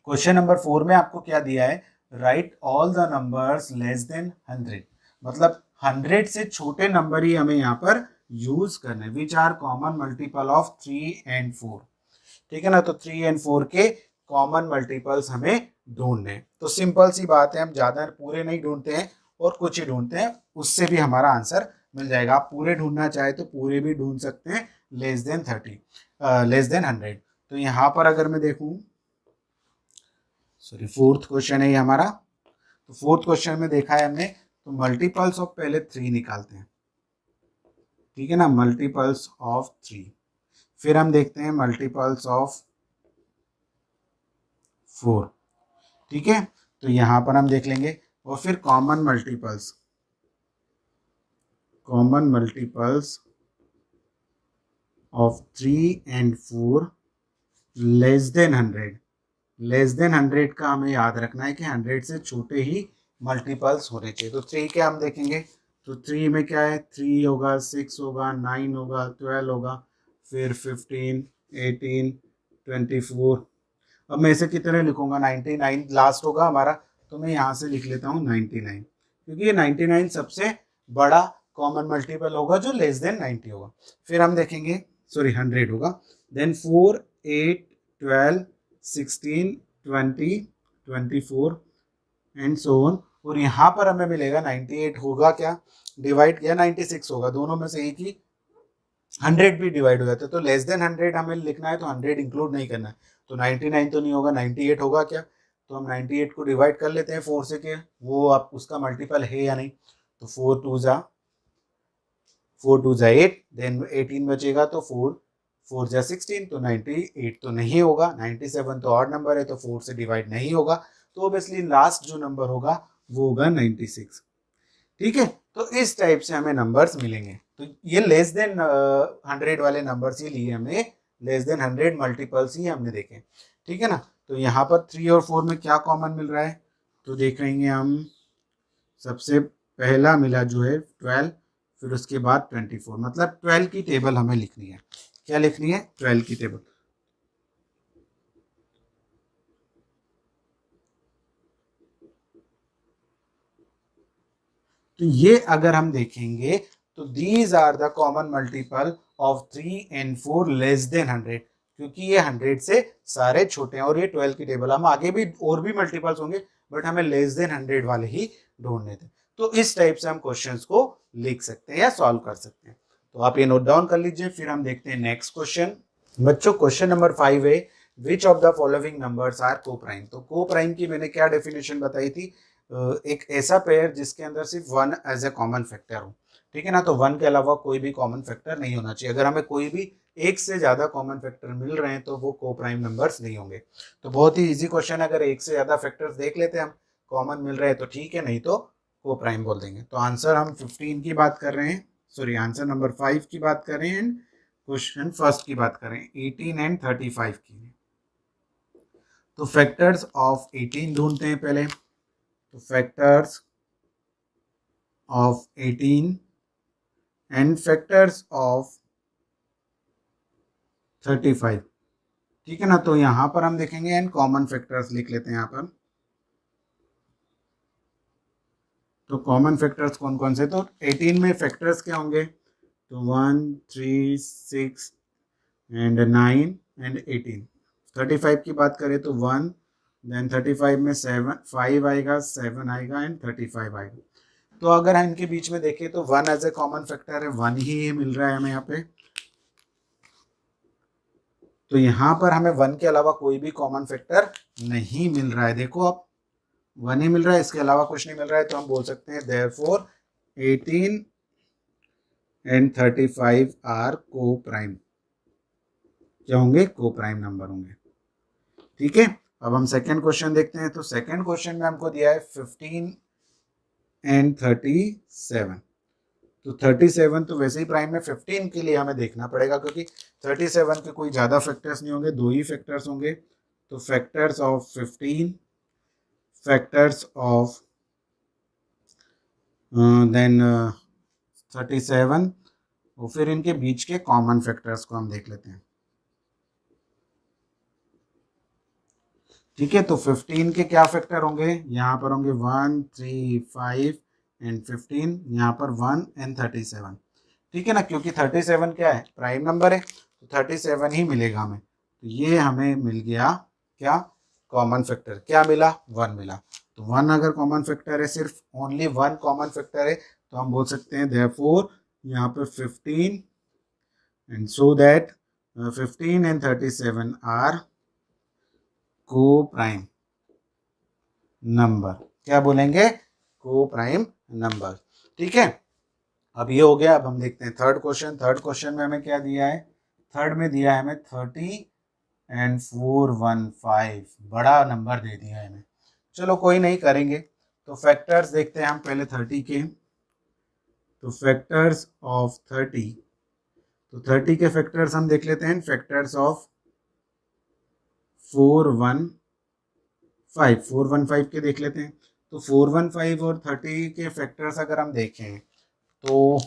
क्वेश्चन नंबर 4 में आपको क्या दिया है, right all the numbers less than 100, मतलब 100 से छोटे नंबर ही हमें यहाँ पर यूज करने, which are common multiple of 3 and 4, ठीक है ना। तो 3 एंड 4 के कॉमन मल्टीपल्स हमें ढूंढने, तो सिंपल सी बात है, हम ज्यादा पूरे नहीं ढूंढते हैं और कुछ ही ढूंढते हैं, उससे भी हमारा आंसर मिल जाएगा। आप पूरे ढूंढना चाहे तो पूरे भी ढूंढ सकते हैं, लेस देन 30, लेस देन 100। तो यहाँ पर अगर मैं देखूं, सॉरी फोर्थ क्वेश्चन है ये हमारा, तो फोर्थ क्वेश्चन में देखा है हमने, तो मल्टीपल्स ऑफ पहले 3 निकालते हैं, ठीक है ना, मल्टीपल्स ऑफ 3, फिर हम देखते हैं मल्टीपल्स ऑफ 4, ठीक है। तो यहाँ पर हम देख लेंगे, और फिर common multiples, common multiples of 3 and 4 less than 100, less than 100 का हमें याद रखना है कि 100 से छोटे ही मल्टीपल्स होने चाहिए। तो 3 के हम देखेंगे, तो 3 में क्या है, 3 होगा, 6 होगा, 9 होगा, 12 होगा, फिर 15, 18, 24। अब मैं इसे कितने लिखूंगा, 99 लास्ट होगा हमारा, तो मैं यहाँ से लिख लेता हूँ 99, क्योंकि ये 99 सबसे बड़ा कॉमन मल्टीपल होगा जो लेस देन 90 होगा। फिर हम देखेंगे, सॉरी 100 होगा, देन 4, 8, 12, 16, 20, 24 एंड सो ऑन। और यहाँ पर हमें मिलेगा 98 होगा क्या, डिवाइड किया 96 होगा, दोनों में से एक ही 100 भी डिवाइड हो जाता है, तो लेस देन 100 हमें लिखना है, तो 100 इंक्लूड नहीं करना है, तो 99 तो नहीं होगा, 98 होगा क्या, तो हम 98 को डिवाइड कर लेते हैं 4 से, के वो आप उसका मल्टीपल है या नहीं, तो 4 2 जा 8, देन 18 बचेगा तो 4 जा 16, तो 98 तो नहीं होगा। 97 तो ऑड नंबर है तो 4 से डिवाइड नहीं होगा, तो ऑब्वियसली लास्ट जो नंबर होगा वो होगा 96। ठीक है, तो इस टाइप से हमें नंबर्स मिलेंगे। तो ये लेस देन 100 वाले नंबर्स ही लिए हमने, लेस देन 100 मल्टीपल्स ही हमने देखे। ठीक है ना, तो यहाँ पर 3 और 4 में क्या कॉमन मिल रहा है, तो देख लेंगे हम। सबसे पहला मिला जो है 12, फिर उसके बाद 24, मतलब 12 की टेबल हमें लिखनी है। क्या लिखनी है? 12 की टेबल। तो ये अगर हम देखेंगे तो these are the common multiple of 3 and 4 less than 100, क्योंकि ये 100 से सारे छोटे हैं। और ये 12 की टेबल, हम आगे भी और भी मल्टीपल्स होंगे बट हमें लेस देन 100 वाले ही ढूंढने थे। तो इस टाइप से हम क्वेश्चंस को लिख सकते हैं या सॉल्व कर सकते हैं। तो आप ये नोट डाउन कर लीजिए, फिर हम देखते हैं नेक्स्ट क्वेश्चन। बच्चों क्वेश्चन नंबर 5 है, which of the following numbers are coprime. तो को प्राइम की मैंने क्या डेफिनेशन बताई थी, एक ऐसा पेयर जिसके अंदर सिर्फ 1 एज ए कॉमन फैक्टर हो। ठीक है ना, तो 1 के अलावा कोई भी कॉमन फैक्टर नहीं होना चाहिए। अगर हमें कोई भी एक से ज्यादा कॉमन फैक्टर मिल रहे हैं तो वो को प्राइम नंबर्स नहीं होंगे। तो बहुत ही इजी क्वेश्चन है, अगर एक से ज्यादा फैक्टर्स देख लेते हैं हम, कॉमन मिल रहे हैं तो ठीक है, नहीं तो को प्राइम बोल देंगे। तो आंसर हम 15 की बात कर रहे हैं, सॉरी आंसर नंबर 5 की बात कर रहे हैं, एंड क्वेश्चन फर्स्ट की बात करें 18 एंड 35 की। तो फैक्टर्स ऑफ 18 ढूंढते हैं पहले। तो factors of 18 and factors of 35। ठीक है ना, तो यहां पर हम देखेंगे एंड कॉमन फैक्टर्स लिख लेते हैं यहां पर। तो कॉमन फैक्टर्स कौन कौन से, तो 18 में फैक्टर्स क्या होंगे, तो 1 3 6 एंड 9 एंड 18। 35 की बात करें तो 1, देन 35 में 5 आएगा, 7 आएगा एंड 35 आएगा। तो अगर हम इनके बीच में देखें तो 1 एज ए कॉमन फैक्टर है, 1 ही मिल रहा है हमें यहाँ पे। तो यहाँ पर हमें 1 के अलावा कोई भी कॉमन फैक्टर नहीं मिल रहा है। देखो अब 1 ही मिल रहा है, इसके अलावा कुछ नहीं मिल रहा है, तो हम बोल सकते हैं देयरफॉर 18 एंड 35 आर को प्राइम। क्या होंगे? को प्राइम नंबर होंगे। ठीक है, अब हम सेकेंड क्वेश्चन देखते हैं। तो सेकेंड क्वेश्चन में हमको दिया है 15 एंड 37। तो 37 तो वैसे ही प्राइम है, 15 के लिए हमें देखना पड़ेगा क्योंकि 37 के कोई ज़्यादा फैक्टर्स नहीं होंगे, 2 ही फैक्टर्स होंगे। तो factors of 15, factors of then 37, और फिर इनके बीच के कॉमन फैक्टर्स को हम देख लेते हैं। ठीक है, तो 15 के क्या फैक्टर होंगे, यहाँ पर होंगे 1 3 5 एंड 15, यहाँ पर 1 एंड 37। ठीक है ना, क्योंकि 37 क्या है, प्राइम नंबर है, तो 37 ही मिलेगा हमें। तो ये हमें मिल गया क्या, कॉमन फैक्टर। क्या मिला? 1 मिला। तो 1 अगर कॉमन फैक्टर है, सिर्फ ओनली 1 कॉमन फैक्टर है, तो हम बोल सकते हैं देयरफॉर यहाँ पे 15 and so that 15 and 37 are coprime number. क्या बोलेंगे? को प्राइम नंबर। ठीक है, अब ये हो गया। अब हम देखते हैं थर्ड क्वेश्चन। थर्ड क्वेश्चन में हमें क्या दिया है, थर्ड में दिया है हमें 30 एंड 415, बड़ा नंबर दे दिया है हमें। चलो कोई नहीं, करेंगे। तो फैक्टर्स देखते हैं हम पहले 30 के। तो फैक्टर्स ऑफ 30, तो 30 के फैक्टर्स हम देख लेते हैं। फैक्टर्स ऑफ 415 के देख लेते हैं। तो 415 और 30 के फैक्टर्स अगर हम देखें तो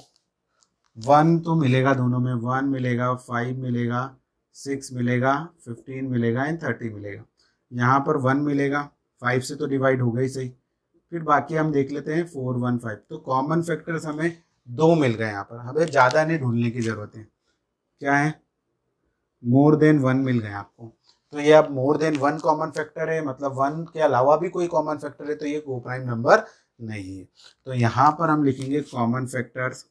1 तो मिलेगा दोनों में, 1 मिलेगा, 5 मिलेगा, 6 मिलेगा, 15 मिलेगा एंड 30 मिलेगा। यहाँ पर 1 मिलेगा, 5 से तो डिवाइड होगा ही सही। फिर बाकी हम देख लेते हैं 415। तो कॉमन फैक्टर्स हमें 2 मिल गए यहाँ पर, हमें ज़्यादा नहीं ढूंढने की ज़रूरत है। क्या है? मोर देन 1 मिल गए आपको। तो ये अब मोर देन 1 कॉमन फैक्टर है, मतलब 1 के अलावा भी कोई कॉमन फैक्टर है, तो ये को प्राइम नंबर नहीं है। तो यहाँ पर हम लिखेंगे कॉमन फैक्टर्स।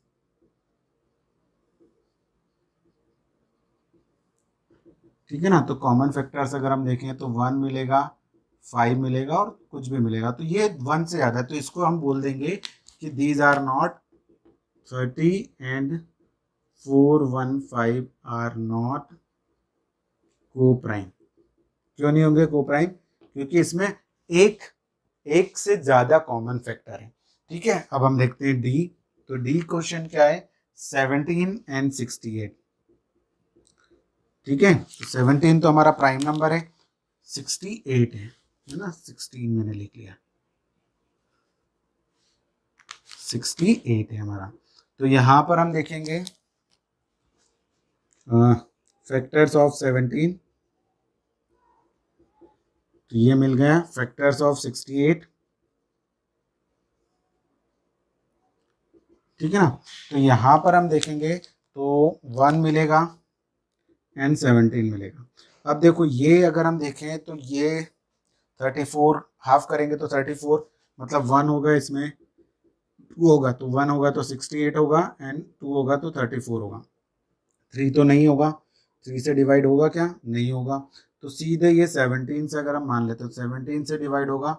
ठीक है ना, तो कॉमन फैक्टर्स अगर हम देखें तो 1 मिलेगा, 5 मिलेगा और कुछ भी मिलेगा। तो ये 1 से ज़्यादा है, तो इसको हम बोल देंगे कि these are not 30 and 415 are not coprime. क्यों नहीं होंगे को प्राइम? क्योंकि इसमें एक से ज्यादा कॉमन फैक्टर है। ठीक है, अब हम देखते हैं डी। तो डी क्वेश्चन क्या है? 17 एंड 68। ठीक है, तो 17 तो हमारा प्राइम नंबर है, 68 है ना, 16 मैंने लिख लिया, 68 है हमारा। तो यहां पर हम देखेंगे फैक्टर्स ऑफ 17, तो ये मिल गया फैक्टर्स ऑफ 68। ठीक है ना, तो यहां पर हम देखेंगे तो 1 मिलेगा एंड 17 मिलेगा। अब देखो ये अगर हम देखें तो ये 34 हाफ करेंगे तो 34 मतलब 1 होगा, इसमें 2 होगा तो 1 होगा तो 68 होगा एंड 2 होगा तो 34 होगा। 3 तो नहीं होगा, 3 से डिवाइड होगा क्या? नहीं होगा। तो सीधे ये 17 से अगर हम मान लेते तो 17 से डिवाइड होगा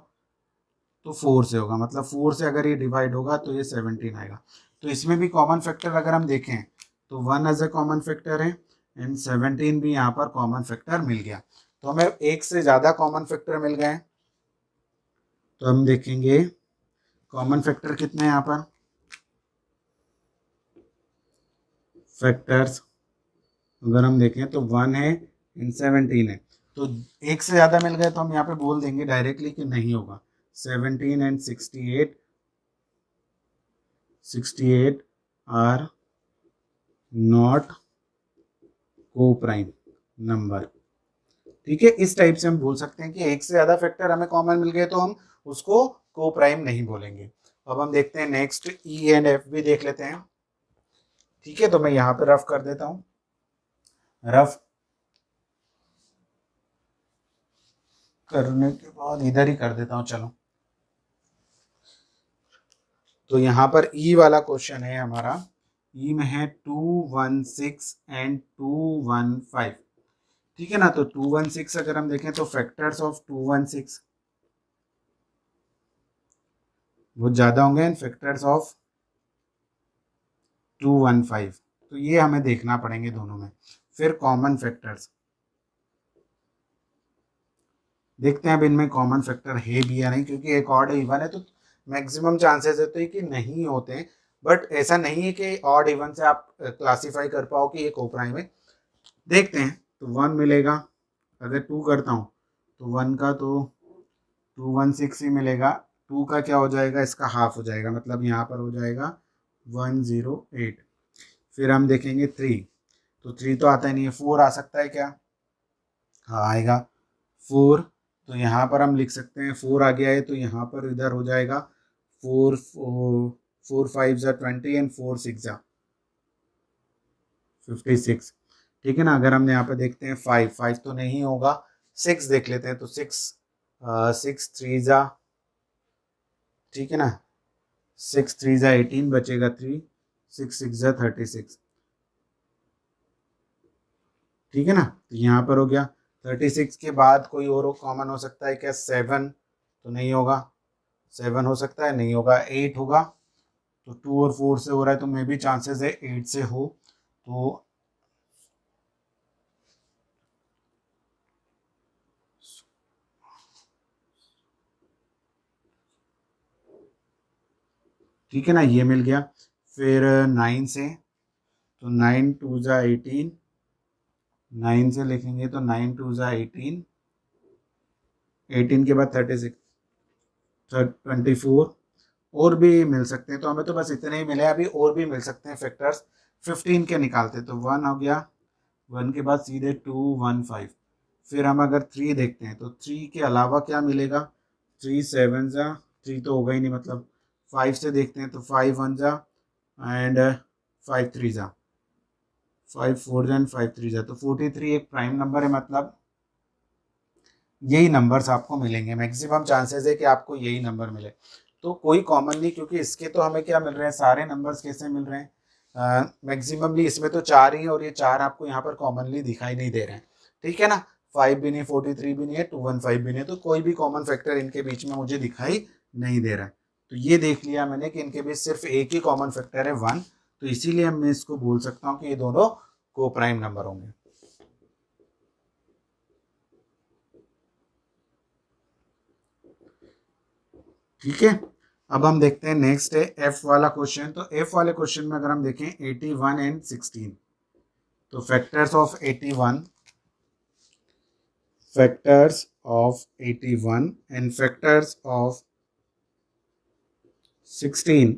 तो 4 से होगा, मतलब 4 से अगर ये डिवाइड होगा तो ये 17 आएगा। तो इसमें भी कॉमन फैक्टर अगर हम देखें तो 1 एज ए कॉमन फैक्टर है एंड 17 भी यहाँ पर कॉमन फैक्टर मिल गया। तो हमें एक से ज़्यादा कॉमन फैक्टर मिल गए। तो हम देखेंगे कॉमन फैक्टर कितने हैं यहाँ पर। फैक्टर्स अगर हम देखें तो 1 है एंड 17 है, तो एक से ज़्यादा मिल गए तो हम यहाँ पे बोल देंगे डायरेक्टली कि नहीं होगा। 17 and 68 are not coprime number. ठीक है, इस टाइप से हम बोल सकते हैं कि एक से ज़्यादा फैक्टर हमें कॉमन मिल गए तो हम उसको को प्राइम नहीं बोलेंगे। अब हम देखते हैं नेक्स्ट ई एंड एफ भी देख लेते हैं। ठीक है, तो मैं यहाँ पे रफ कर देता हूँ। रफ करने के बाद इधर ही कर देता हूँ, चलो। तो यहाँ पर ई वाला क्वेश्चन है हमारा, ई में है 216 एंड 215। ठीक है ना, तो 216 अगर हम देखें तो फैक्टर्स ऑफ 216 बहुत ज्यादा होंगे एंड फैक्टर्स ऑफ 215, तो ये हमें देखना पड़ेंगे दोनों में। फिर कॉमन फैक्टर्स देखते हैं अब इनमें कॉमन फैक्टर है भी या नहीं, क्योंकि एक ऑड इवन है तो मैक्सिमम चांसेस होते हैं कि नहीं होते हैं, बट ऐसा नहीं है कि ऑड इवन से आप क्लासीफाई कर पाओ कि ये को प्राइम है। देखते हैं, तो 1 मिलेगा, अगर 2 करता हूँ तो 1 का तो 216 ही मिलेगा, 2 का क्या हो जाएगा, इसका हाफ हो जाएगा, मतलब यहाँ पर हो जाएगा 108। फिर हम देखेंगे 3, तो 3 तो आता ही नहीं है, 4 आ सकता है क्या? हाँ आएगा 4, तो यहाँ पर हम लिख सकते हैं 4 आ गया है, तो यहाँ पर इधर हो जाएगा 4 4 5 जा 20 एंड 4 6 जा 56। ठीक है ना, अगर हमने यहाँ पे देखते हैं 5 तो नहीं होगा, 6 देख लेते हैं, तो 6 3 जा, ठीक है ना, 6 3 जा 18 बचेगा 3, 6 6 जा 36। ठीक है ना, तो यहाँ पर हो गया 36 के बाद कोई और कॉमन हो सकता है क्या? 7 तो नहीं होगा, 7 हो सकता है, नहीं होगा, 8 होगा, तो 2 और 4 से हो रहा है तो मे भी चांसेस है 8 से हो। तो ठीक है ना, ये मिल गया। फिर 9 से, तो 9 2 जा 18, 9 से लिखेंगे तो 9 2 जा 18, 18 के बाद 36 24 और भी मिल सकते हैं, तो हमें तो बस इतने ही मिले, अभी और भी मिल सकते हैं फैक्टर्स। 15 के निकालते तो 1 हो गया, 1 के बाद सीधे 2 1 5। फिर हम अगर 3 देखते हैं तो 3 के अलावा क्या मिलेगा? 3 7 जा, 3 तो होगा ही नहीं, मतलब 5 से देखते हैं तो 5 1 जा एंड 5 3 जा, 5 4 जा एंड 5 3 जा, तो 43 एक प्राइम नंबर है, मतलब यही नंबर्स आपको मिलेंगे, मैक्सिमम चांसेस है कि आपको यही नंबर मिले। तो कोई कॉमन नहीं, क्योंकि इसके तो हमें क्या मिल रहे हैं, सारे नंबर्स कैसे मिल रहे हैं, मैक्सिममली इसमें तो 4 ही है, और ये 4 आपको यहाँ पर कॉमनली दिखाई नहीं दे रहे हैं। ठीक है ना, 5 भी नहीं, 43 भी नहीं है, 215 भी नहीं है, तो कोई भी कॉमन फैक्टर इनके बीच में मुझे दिखाई नहीं दे रहा है। तो ये देख लिया मैंने कि इनके बीच सिर्फ एक ही कॉमन फैक्टर है 1, तो इसीलिए मैं इसको बोल सकता हूँ कि ये दोनों को प्राइम नंबर होंगे। ठीक है, अब हम देखते हैं नेक्स्ट है एफ वाला क्वेश्चन। तो एफ वाले क्वेश्चन में अगर हम देखें 81 एंड 16, तो factors of 81 and factors of 16,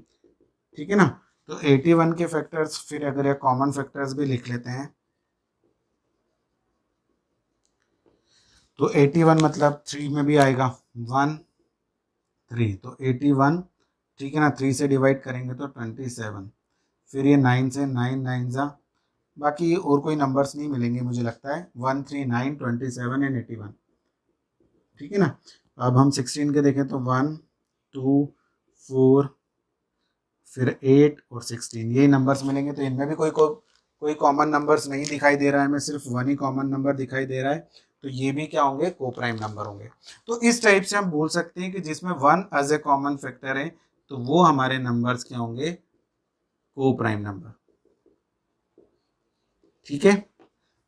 ठीक है ना। तो 81 के फैक्टर्स, फिर अगर ये कॉमन फैक्टर्स भी लिख लेते हैं, तो 81 मतलब 3 में भी आएगा 1 3, तो 81, ठीक है ना, 3 से डिवाइड करेंगे तो 27, फिर ये 9 से 9 9 जा, बाकी और कोई नंबर्स नहीं मिलेंगे मुझे लगता है, 1 3 9 27 एंड 81, ठीक है ना। अब हम 16 के देखें तो 1 2 4 फिर 8 और 16, ये नंबर्स मिलेंगे। तो इनमें भी कोई कॉमन नंबर्स नहीं दिखाई दे रहा है, हमें सिर्फ 1 ही कॉमन नंबर दिखाई दे रहा है, तो ये भी क्या होंगे, को प्राइम नंबर होंगे। तो इस टाइप से हम बोल सकते हैं कि जिसमें 1 एज ए कॉमन फैक्टर है तो वो हमारे नंबर्स क्या होंगे, को प्राइम नंबर। ठीक है,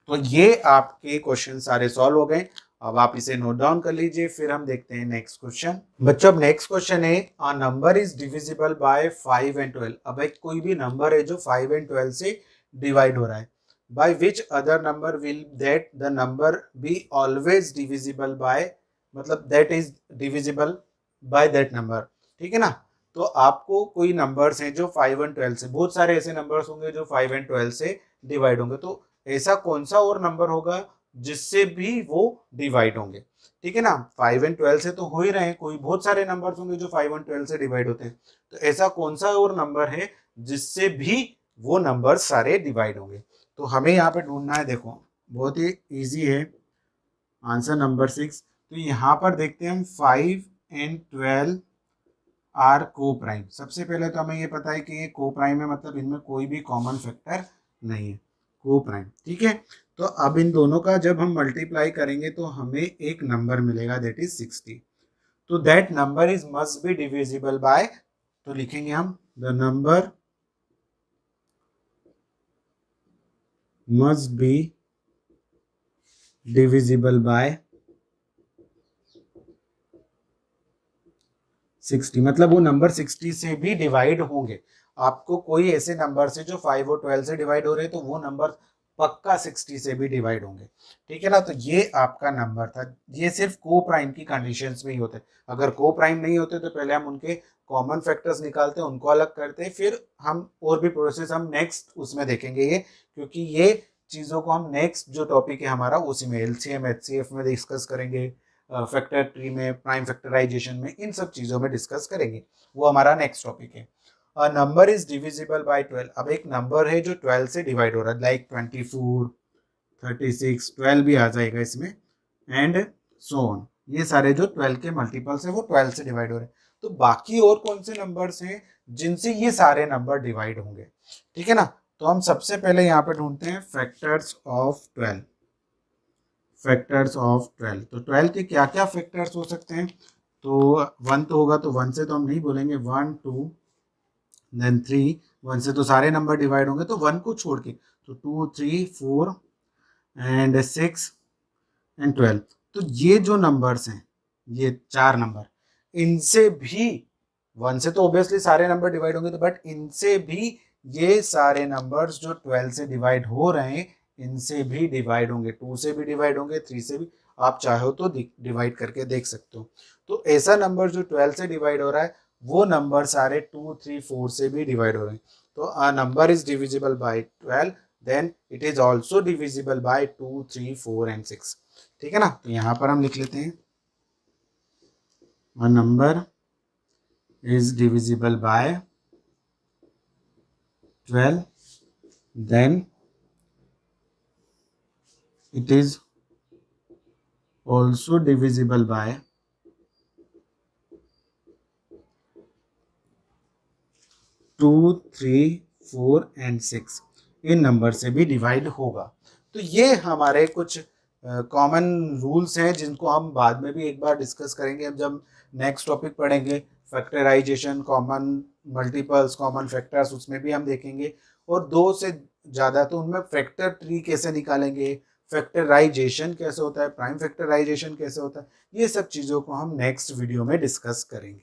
तो ये आपके क्वेश्चन सारे सॉल्व हो गए। अब आप इसे नोट डाउन कर लीजिए, फिर हम देखते हैं नेक्स्ट क्वेश्चन। बच्चों अब नेक्स्ट क्वेश्चन है, अ number is divisible bye 5 and 12। अब एक कोई भी नंबर है जो 5 एंड 12 से डिवाइड हो रहा है, by which other number will that the number be always divisible by, मतलब that is divisible by that number, ठीक है ना। तो आपको कोई नंबर्स हैं जो 5 एंड 12 से, बहुत सारे ऐसे नंबर्स होंगे जो 5 एंड 12 से डिवाइड होंगे, तो ऐसा कौन सा और नंबर होगा जिससे भी वो डिवाइड होंगे, ठीक है ना। 5 एंड 12 से तो हो ही रहे हैं, कोई बहुत सारे नंबर्स होंगे जो 5 एंड 12 से डिवाइड होते हैं, तो ऐसा कौन सा और नंबर है जिससे भी वो नंबर सारे डिवाइड होंगे। तो हमें यहाँ पे ढूंढना है, देखो बहुत ही इजी है, आंसर नंबर 6। तो यहाँ पर देखते हैं हम 5 एंड 12 आर को प्राइम। सबसे पहले तो हमें ये पता है कि ये को प्राइम है, मतलब इनमें कोई भी कॉमन फैक्टर नहीं है, को प्राइम, ठीक है। तो अब इन दोनों का जब हम मल्टीप्लाई करेंगे तो हमें एक नंबर मिलेगा, दैट इज 60। तो that number is must be divisible by, तो लिखेंगे हम the number must be divisible by 60, मतलब वो नंबर 60 से भी डिवाइड होंगे। आपको कोई ऐसे नंबर से जो 5 और 12 से डिवाइड हो रहे हैं तो वो नंबर पक्का 60 से भी डिवाइड होंगे, ठीक है ना। तो ये आपका नंबर था, ये सिर्फ को प्राइम की कंडीशंस में ही होते, अगर को प्राइम नहीं होते तो पहले हम उनके कॉमन फैक्टर्स निकालते, उनको अलग करते, फिर हम और भी प्रोसेस हम नेक्स्ट उसमें देखेंगे ये, क्योंकि ये चीज़ों को हम नेक्स्ट जो टॉपिक है हमारा उसी में LCM HCF में डिस्कस करेंगे, फैक्टर ट्री में, प्राइम फैक्टराइजेशन में, इन सब चीज़ों में डिस्कस करेंगे, वो हमारा नेक्स्ट टॉपिक है। अ नंबर इज डिविजिबल बाय 12। अब एक नंबर है जो 12 से डिवाइड हो रहा है, लाइक 24 36 12 भी आ जाएगा इसमें, एंड सो ऑन, ये सारे जो 12 के मल्टीपल्स है वो 12 से डिवाइड हो रहे हैं। तो बाकी और कौन से नंबर्स हैं जिनसे ये सारे नंबर डिवाइड होंगे, ठीक है ना। तो हम सबसे पहले यहाँ पे ढूंढते हैं फैक्टर्स ऑफ 12, फैक्टर्स ऑफ 12। तो 12 के क्या क्या फैक्टर्स हो सकते हैं, तो 1 तो होगा, तो 1 से तो हम नहीं बोलेंगे, 1 2 देन 3, 1 से तो सारे नंबर डिवाइड होंगे, तो 1 को छोड़ के, तो 2 3 4 एंड 6 एंड 12। तो ये जो नंबर्स हैं, ये 4 नंबर, इनसे भी 1 से तो ऑब्वियसली सारे नंबर डिवाइड होंगे, तो बट इनसे भी ये सारे नंबर्स जो 12 से डिवाइड हो रहे हैं इनसे भी डिवाइड होंगे, 2 से भी डिवाइड होंगे, 3 से भी, आप चाहो तो डिवाइड करके देख सकते हो। तो ऐसा नंबर जो 12 से डिवाइड हो रहा है वो नंबर सारे 2 3 4 से भी डिवाइड हो रहे हैं। तो a number is divisible by 12, then it is also divisible by 2 3 4 and 6, ठीक है ना। तो यहाँ पर हम लिख लेते हैं a number is divisible by 12, then it is also divisible by 2 3 4 and 6, in number से भी डिवाइड होगा। तो ये हमारे कुछ कॉमन रूल्स हैं जिनको हम बाद में भी एक बार डिस्कस करेंगे, अब जब नेक्स्ट टॉपिक पढ़ेंगे factorization, common multiples, common factors, उसमें भी हम देखेंगे। और 2 से ज़्यादा तो उनमें फैक्टर ट्री कैसे निकालेंगे, फैक्टराइजेशन कैसे होता है, प्राइम फैक्टराइजेशन कैसे होता है, ये सब चीज़ों को हम नेक्स्ट वीडियो में डिस्कस करेंगे।